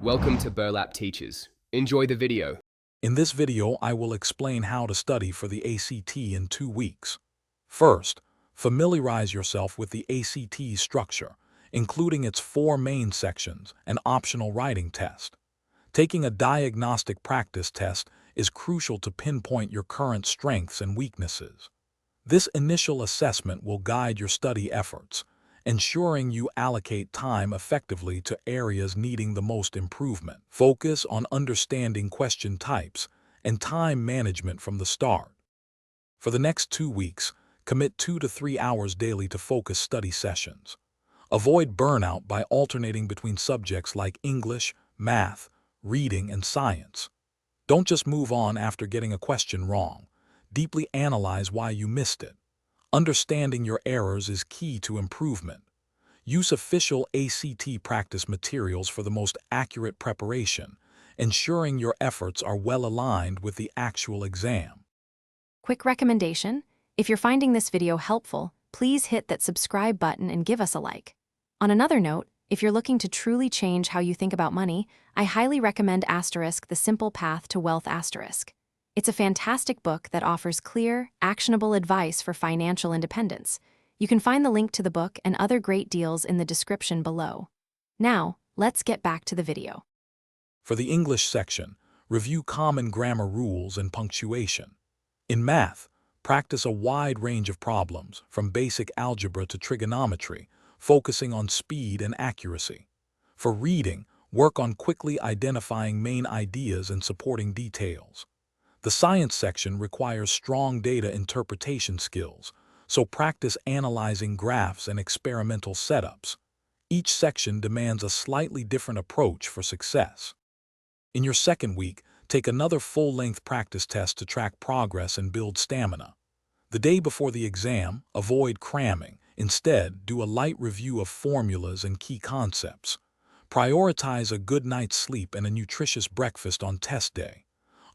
Welcome to Burlap Teachers. Enjoy the video. In this video, I will explain how to study for the ACT in 2 weeks. First, familiarize yourself with the ACT structure, including its 4 main sections and optional writing test. Taking a diagnostic practice test is crucial to pinpoint your current strengths and weaknesses. This initial assessment will guide your study efforts, ensuring you allocate time effectively to areas needing the most improvement. Focus on understanding question types and time management from the start. For the next 2 weeks, commit 2 to 3 hours daily to focus study sessions. Avoid burnout by alternating between subjects like English, math, reading, and science. Don't just move on after getting a question wrong. Deeply analyze why you missed it. Understanding your errors is key to improvement. Use official ACT practice materials for the most accurate preparation, ensuring your efforts are well aligned with the actual exam. Quick recommendation: if you're finding this video helpful, please hit that subscribe button and give us a like. On another note, if you're looking to truly change how you think about money, I highly recommend *The Simple Path to Wealth*. It's a fantastic book that offers clear, actionable advice for financial independence. You can find the link to the book and other great deals in the description below. Now, let's get back to the video. For the English section, review common grammar rules and punctuation. In math, practice a wide range of problems, from basic algebra to trigonometry, focusing on speed and accuracy. For reading, work on quickly identifying main ideas and supporting details. The science section requires strong data interpretation skills, so practice analyzing graphs and experimental setups. Each section demands a slightly different approach for success. In your second week, take another full-length practice test to track progress and build stamina. The day before the exam, avoid cramming. Instead, do a light review of formulas and key concepts. Prioritize a good night's sleep and a nutritious breakfast on test day.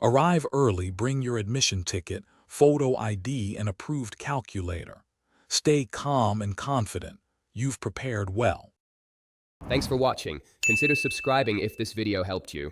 Arrive early, bring your admission ticket, photo ID, and approved calculator. Stay calm and confident. You've prepared well. Thanks for watching. Consider subscribing if this video helped you.